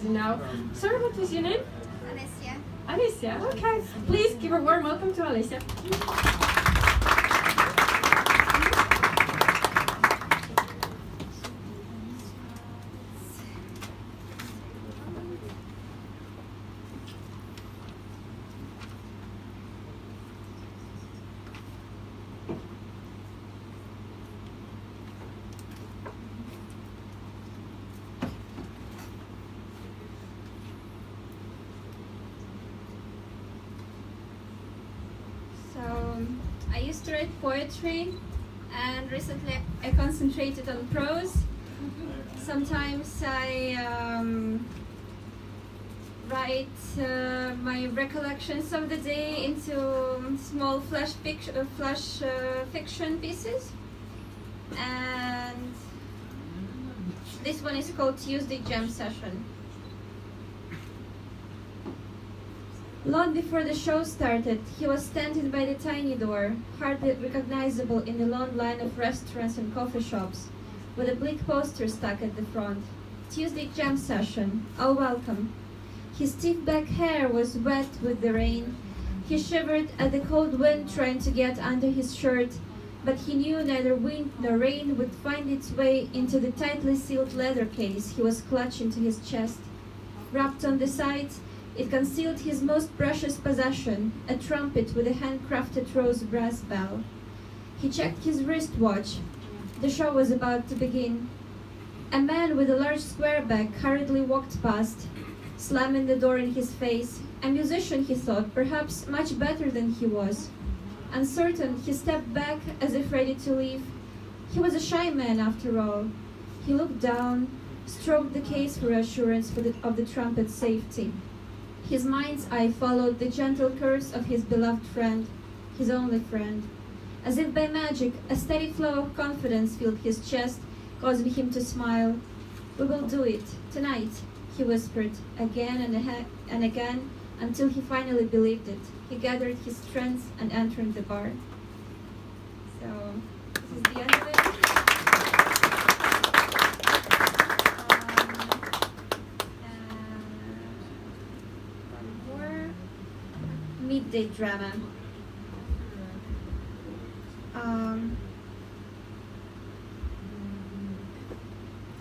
Now, sorry, what was your name? Alessia. Alicia. Okay, please give a warm welcome to Alicia. I used to write poetry, and recently I concentrated on prose. Sometimes I write my recollections of the day into small flash fiction pieces, and this one is called Tuesday Jam Session. Long before the show started, he was standing by the tiny door, hardly recognizable in the long line of restaurants and coffee shops, with a bleak poster stuck at the front. Tuesday Jam Session, all welcome. His stiff back hair was wet with the rain. He shivered at the cold wind trying to get under his shirt, but he knew neither wind nor rain would find its way into the tightly sealed leather case he was clutching to his chest. Wrapped on the sides, it concealed his most precious possession, a trumpet with a handcrafted rose brass bell. He checked his wristwatch. The show was about to begin. A man with a large square back hurriedly walked past, slamming the door in his face. A musician, he thought, perhaps much better than he was. Uncertain, he stepped back as if ready to leave. He was a shy man, after all. He looked down, stroked the case for assurance of the trumpet's safety. His mind's eye followed the gentle curves of his beloved friend, his only friend. As if by magic, a steady flow of confidence filled his chest, causing him to smile. "We will do it, tonight," he whispered, again and again, until he finally believed it. He gathered his strength and entered the bar. So, this is the end of it. Midday drama.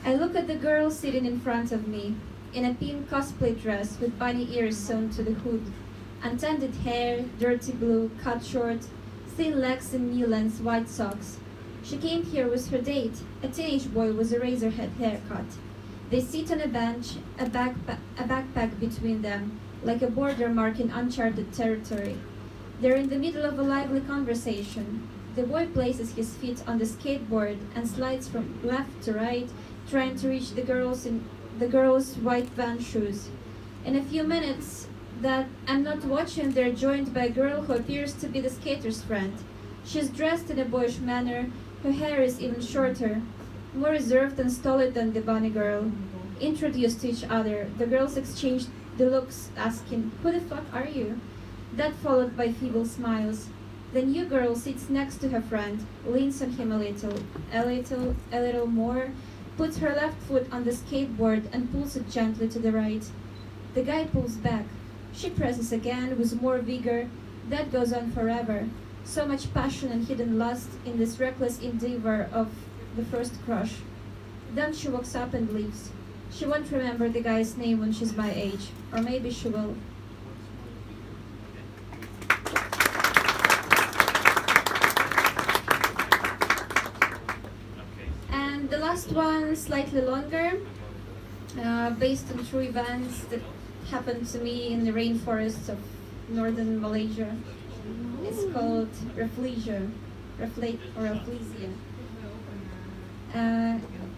I look at the girl sitting in front of me, in a pink cosplay dress with bunny ears sewn to the hood, untended hair, dirty blue, cut short, thin legs and knee-length white socks. She came here with her date, a teenage boy with a razor-head haircut. They sit on a bench, a backpack between them, like a border marking uncharted territory. They're in the middle of a lively conversation. The boy places his feet on the skateboard and slides from left to right, trying to reach the girl's white Van shoes. In a few minutes that I'm not watching, they're joined by a girl who appears to be the skater's friend. She's dressed in a boyish manner. Her hair is even shorter, more reserved and stolid than the bunny girl. Introduced to each other, the girls exchange the looks, asking, "Who the fuck are you?" That followed by feeble smiles. The new girl sits next to her friend, leans on him a little more, puts her left foot on the skateboard and pulls it gently to the right. The guy pulls back. She presses again with more vigor. That goes on forever. So much passion and hidden lust in this reckless endeavor of the first crush. Then she walks up and leaves. She won't remember the guy's name when she's my age, or maybe she will. And the last one, slightly longer, based on true events that happened to me in the rainforests of northern Malaysia. It's called Rafflesia.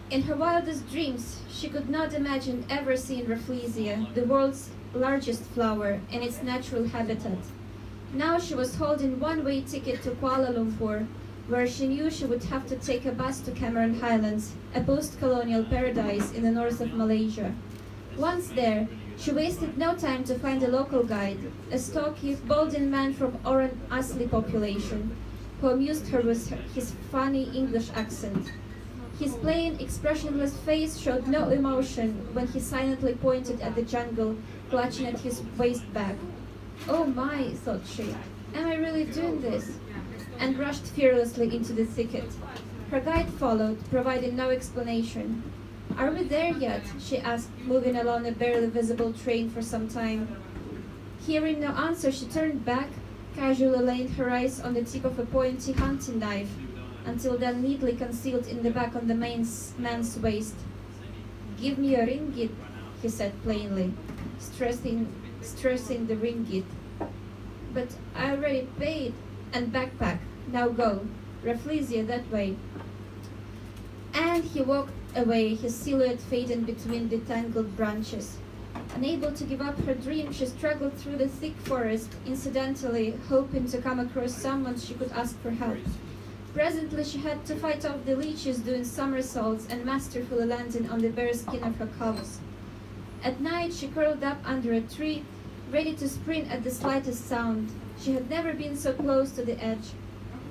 In her wildest dreams, she could not imagine ever seeing Rafflesia, the world's largest flower, in its natural habitat. Now she was holding one-way ticket to Kuala Lumpur, where she knew she would have to take a bus to Cameron Highlands, a post-colonial paradise in the north of Malaysia. Once there, she wasted no time to find a local guide, a stocky, balding man from Orang Asli population, who amused her with his funny English accent. His plain, expressionless face showed no emotion when he silently pointed at the jungle, clutching at his waist bag. Oh my, thought she, am I really doing this? And rushed fearlessly into the thicket. Her guide followed, providing no explanation. Are we there yet? She asked, moving along a barely visible train for some time. Hearing no answer, she turned back, casually laying her eyes on the tip of a pointy hunting knife, until then neatly concealed in the back on the man's waist. Give me a ringgit, he said plainly, stressing the ringgit. But I already paid. And backpack. Now go. Rafflesia, that way. And he walked away, his silhouette fading between the tangled branches. Unable to give up her dream, she struggled through the thick forest, incidentally hoping to come across someone she could ask for help. Presently, she had to fight off the leeches doing somersaults and masterfully landing on the bare skin of her calves. At night, she curled up under a tree, ready to sprint at the slightest sound. She had never been so close to the edge.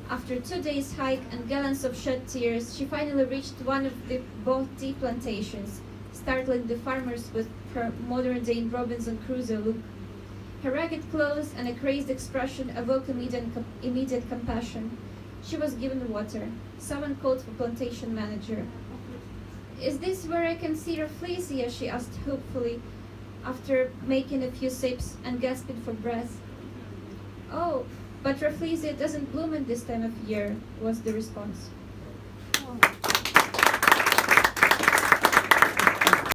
After 2 days' hike and gallons of shed tears, she finally reached one of the both tea plantations, startling the farmers with her modern-day Robinson Crusoe look. Her ragged clothes and a crazed expression awoke immediate compassion. She was given water. Someone called for plantation manager. Is this where I can see Rafflesia? She asked hopefully, after making a few sips and gasping for breath. Oh, but Rafflesia doesn't bloom at this time of year, was the response. Oh.